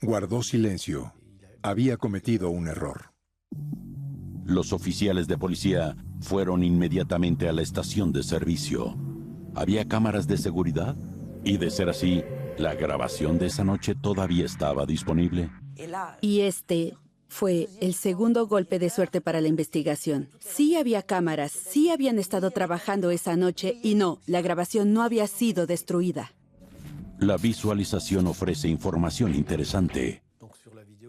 Guardó silencio. Había cometido un error. Los oficiales de policía fueron inmediatamente a la estación de servicio. ¿Había cámaras de seguridad? Y de ser así, ¿la grabación de esa noche todavía estaba disponible? Y este fue el segundo golpe de suerte para la investigación. Sí había cámaras, sí habían estado trabajando esa noche y no, la grabación no había sido destruida. La visualización ofrece información interesante.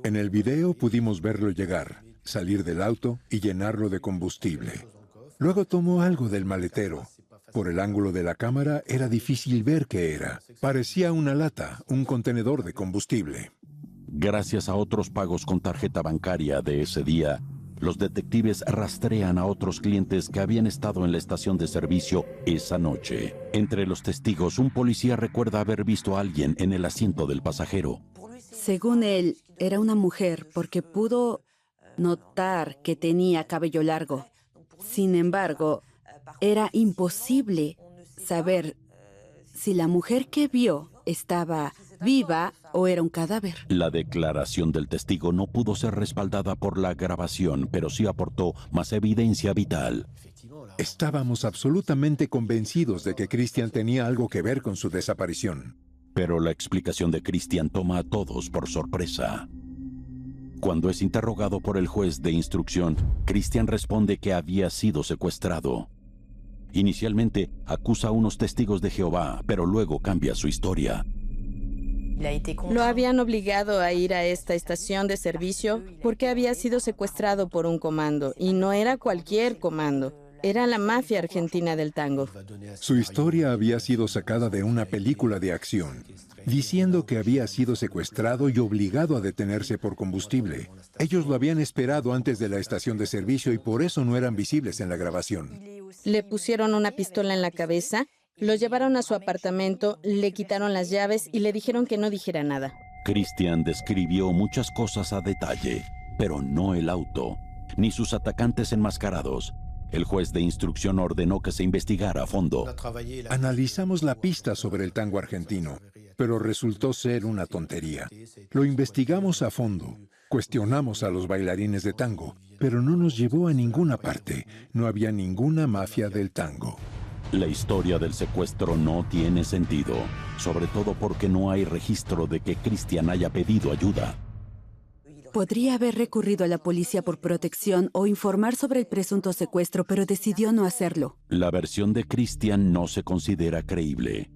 En el video pudimos verlo llegar, salir del auto y llenarlo de combustible. Luego tomó algo del maletero. Por el ángulo de la cámara era difícil ver qué era. Parecía una lata, un contenedor de combustible. Gracias a otros pagos con tarjeta bancaria de ese día, los detectives rastrean a otros clientes que habían estado en la estación de servicio esa noche. Entre los testigos, un policía recuerda haber visto a alguien en el asiento del pasajero. Según él, era una mujer porque pudo notar que tenía cabello largo. Sin embargo, era imposible saber si la mujer que vio estaba viva o era un cadáver. La declaración del testigo no pudo ser respaldada por la grabación, pero sí aportó más evidencia vital. Estábamos absolutamente convencidos de que Christian tenía algo que ver con su desaparición. Pero la explicación de Christian toma a todos por sorpresa. Cuando es interrogado por el juez de instrucción, Christian responde que había sido secuestrado. Inicialmente acusa a unos testigos de Jehová, pero luego cambia su historia. Lo habían obligado a ir a esta estación de servicio porque había sido secuestrado por un comando, y no era cualquier comando. Era la mafia argentina del tango. Su historia había sido sacada de una película de acción, diciendo que había sido secuestrado y obligado a detenerse por combustible. Ellos lo habían esperado antes de la estación de servicio y por eso no eran visibles en la grabación. Le pusieron una pistola en la cabeza, lo llevaron a su apartamento, le quitaron las llaves y le dijeron que no dijera nada. Christian describió muchas cosas a detalle, pero no el auto, ni sus atacantes enmascarados. El juez de instrucción ordenó que se investigara a fondo. Analizamos la pista sobre el tango argentino, pero resultó ser una tontería. Lo investigamos a fondo, cuestionamos a los bailarines de tango, pero no nos llevó a ninguna parte. No había ninguna mafia del tango. La historia del secuestro no tiene sentido, sobre todo porque no hay registro de que Christian haya pedido ayuda. Podría haber recurrido a la policía por protección o informar sobre el presunto secuestro, pero decidió no hacerlo. La versión de Christian no se considera creíble.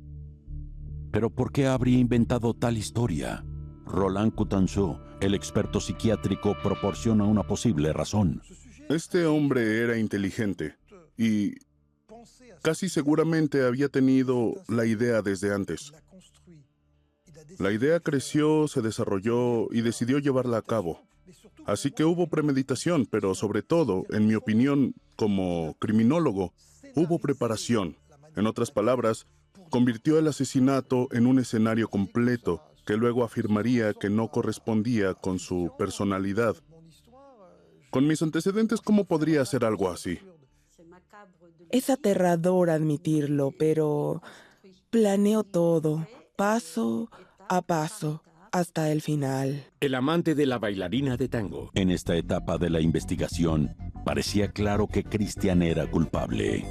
¿Pero por qué habría inventado tal historia? Roland Coutanceau, el experto psiquiátrico, proporciona una posible razón. Este hombre era inteligente y casi seguramente había tenido la idea desde antes. La idea creció, se desarrolló y decidió llevarla a cabo. Así que hubo premeditación, pero sobre todo, en mi opinión, como criminólogo, hubo preparación. En otras palabras, convirtió el asesinato en un escenario completo que luego afirmaría que no correspondía con su personalidad. Con mis antecedentes, ¿cómo podría hacer algo así? Es aterrador admitirlo, pero planeó todo, paso a paso, hasta el final. El amante de la bailarina de tango. En esta etapa de la investigación, parecía claro que Christian era culpable.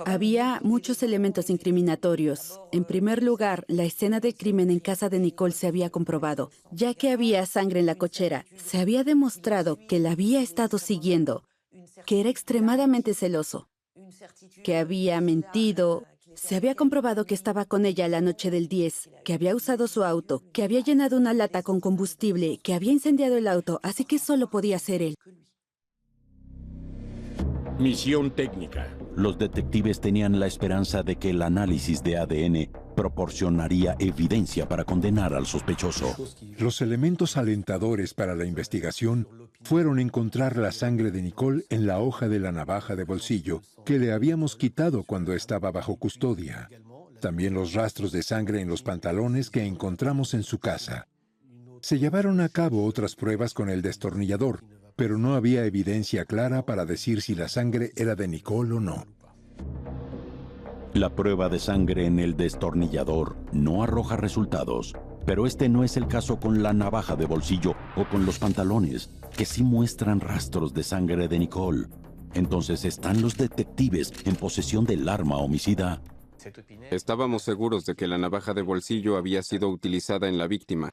Había muchos elementos incriminatorios. En primer lugar, la escena del crimen en casa de Nicole se había comprobado. Ya que había sangre en la cochera, se había demostrado que la había estado siguiendo, que era extremadamente celoso, que había mentido. Se había comprobado que estaba con ella la noche del 10, que había usado su auto, que había llenado una lata con combustible, que había incendiado el auto, así que solo podía ser él. Misión técnica. Los detectives tenían la esperanza de que el análisis de ADN proporcionaría evidencia para condenar al sospechoso. Los elementos alentadores para la investigación fueron encontrar la sangre de Nicole en la hoja de la navaja de bolsillo que le habíamos quitado cuando estaba bajo custodia. También los rastros de sangre en los pantalones que encontramos en su casa. Se llevaron a cabo otras pruebas con el destornillador, pero no había evidencia clara para decir si la sangre era de Nicole o no. La prueba de sangre en el destornillador no arroja resultados, pero este no es el caso con la navaja de bolsillo o con los pantalones, que sí muestran rastros de sangre de Nicole. Entonces, ¿están los detectives en posesión del arma homicida? Estábamos seguros de que la navaja de bolsillo había sido utilizada en la víctima,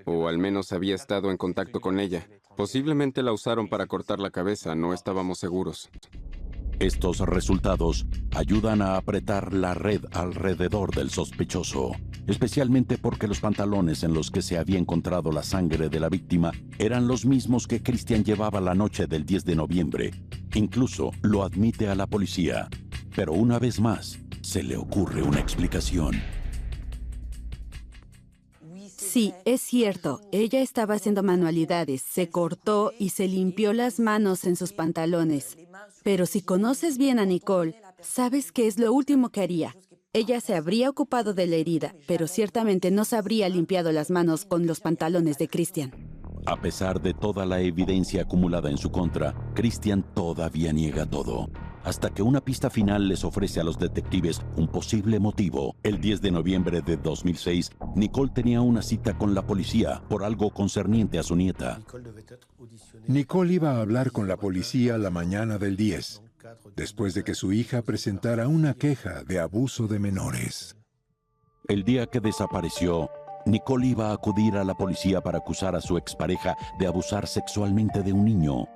o al menos había estado en contacto con ella. Posiblemente la usaron para cortar la cabeza, no estábamos seguros. Estos resultados ayudan a apretar la red alrededor del sospechoso, especialmente porque los pantalones en los que se había encontrado la sangre de la víctima eran los mismos que Christian llevaba la noche del 10 de noviembre. Incluso lo admite a la policía, pero una vez más se le ocurre una explicación. Sí, es cierto. Ella estaba haciendo manualidades, se cortó y se limpió las manos en sus pantalones. Pero si conoces bien a Nicole, sabes que es lo último que haría. Ella se habría ocupado de la herida, pero ciertamente no se habría limpiado las manos con los pantalones de Christian. A pesar de toda la evidencia acumulada en su contra, Christian todavía niega todo. Hasta que una pista final les ofrece a los detectives un posible motivo. El 10 de noviembre de 2006, Nicole tenía una cita con la policía por algo concerniente a su nieta. Nicole iba a hablar con la policía la mañana del 10, después de que su hija presentara una queja de abuso de menores. El día que desapareció, Nicole iba a acudir a la policía para acusar a su expareja de abusar sexualmente de un niño.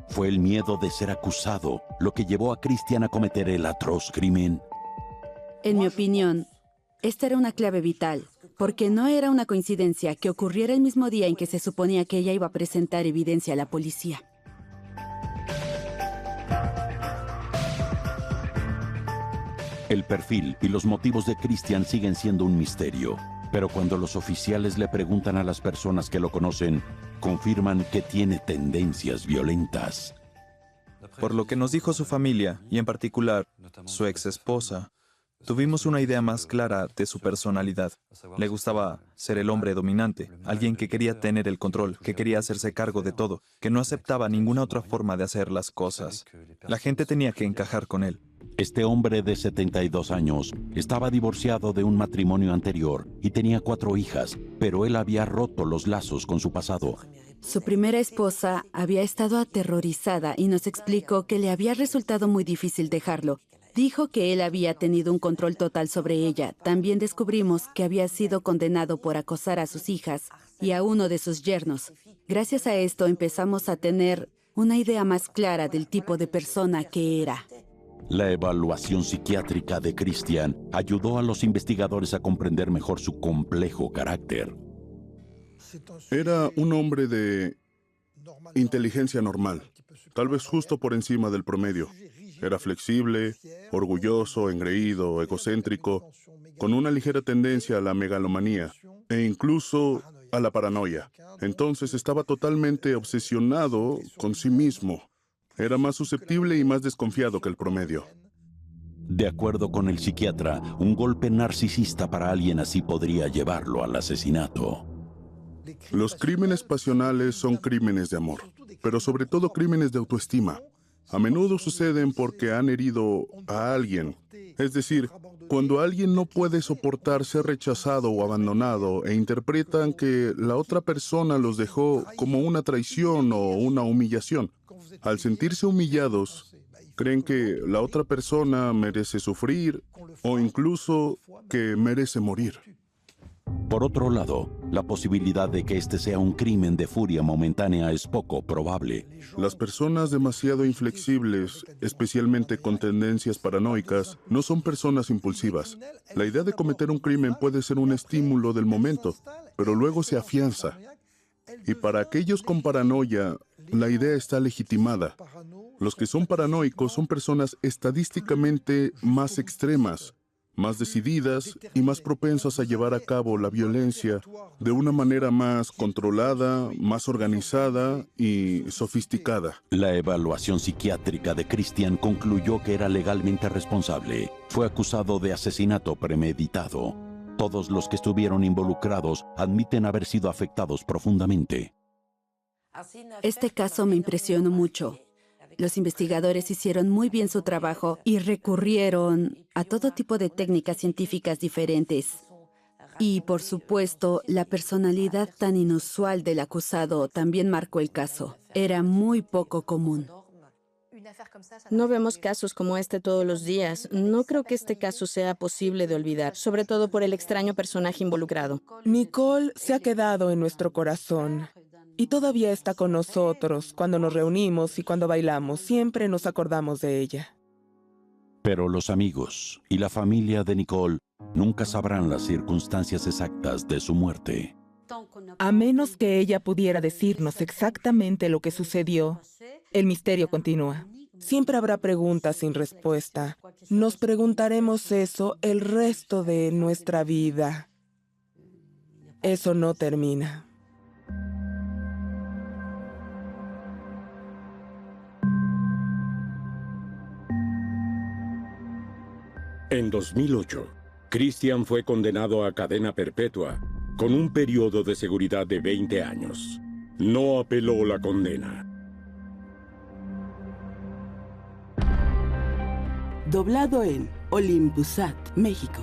Fue el miedo de ser acusado lo que llevó a Christian a cometer el atroz crimen. En mi opinión, esta era una clave vital, porque no era una coincidencia que ocurriera el mismo día en que se suponía que ella iba a presentar evidencia a la policía. El perfil y los motivos de Christian siguen siendo un misterio, pero cuando los oficiales le preguntan a las personas que lo conocen, confirman que tiene tendencias violentas. Por lo que nos dijo su familia, y en particular su ex esposa, tuvimos una idea más clara de su personalidad. Le gustaba ser el hombre dominante, alguien que quería tener el control, que quería hacerse cargo de todo, que no aceptaba ninguna otra forma de hacer las cosas. La gente tenía que encajar con él. Este hombre de 72 años estaba divorciado de un matrimonio anterior y tenía 4 hijas, pero él había roto los lazos con su pasado. Su primera esposa había estado aterrorizada y nos explicó que le había resultado muy difícil dejarlo. Dijo que él había tenido un control total sobre ella. También descubrimos que había sido condenado por acosar a sus hijas y a uno de sus yernos. Gracias a esto empezamos a tener una idea más clara del tipo de persona que era. La evaluación psiquiátrica de Christian ayudó a los investigadores a comprender mejor su complejo carácter. Era un hombre de inteligencia normal, tal vez justo por encima del promedio. Era flexible, orgulloso, engreído, egocéntrico, con una ligera tendencia a la megalomanía e incluso a la paranoia. Entonces estaba totalmente obsesionado con sí mismo. Era más susceptible y más desconfiado que el promedio. De acuerdo con el psiquiatra, un golpe narcisista para alguien así podría llevarlo al asesinato. Los crímenes pasionales son crímenes de amor, pero sobre todo crímenes de autoestima. A menudo suceden porque han herido a alguien. Es decir, cuando alguien no puede soportar ser rechazado o abandonado e interpretan que la otra persona los dejó como una traición o una humillación. Al sentirse humillados, creen que la otra persona merece sufrir o incluso que merece morir. Por otro lado, la posibilidad de que este sea un crimen de furia momentánea es poco probable. Las personas demasiado inflexibles, especialmente con tendencias paranoicas, no son personas impulsivas. La idea de cometer un crimen puede ser un estímulo del momento, pero luego se afianza. Y para aquellos con paranoia, la idea está legitimada. Los que son paranoicos son personas estadísticamente más extremas, más decididas y más propensas a llevar a cabo la violencia de una manera más controlada, más organizada y sofisticada. La evaluación psiquiátrica de Christian concluyó que era legalmente responsable. Fue acusado de asesinato premeditado. Todos los que estuvieron involucrados admiten haber sido afectados profundamente. Este caso me impresionó mucho. Los investigadores hicieron muy bien su trabajo y recurrieron a todo tipo de técnicas científicas diferentes. Y, por supuesto, la personalidad tan inusual del acusado también marcó el caso. Era muy poco común. No vemos casos como este todos los días. No creo que este caso sea posible de olvidar, sobre todo por el extraño personaje involucrado. Nicole se ha quedado en nuestro corazón. Y todavía está con nosotros. Cuando nos reunimos y cuando bailamos, siempre nos acordamos de ella. Pero los amigos y la familia de Nicole nunca sabrán las circunstancias exactas de su muerte. A menos que ella pudiera decirnos exactamente lo que sucedió, el misterio continúa. Siempre habrá preguntas sin respuesta. Nos preguntaremos eso el resto de nuestra vida. Eso no termina. En 2008, Christian fue condenado a cadena perpetua con un periodo de seguridad de 20 años. No apeló la condena. Doblado en Olympusat, México.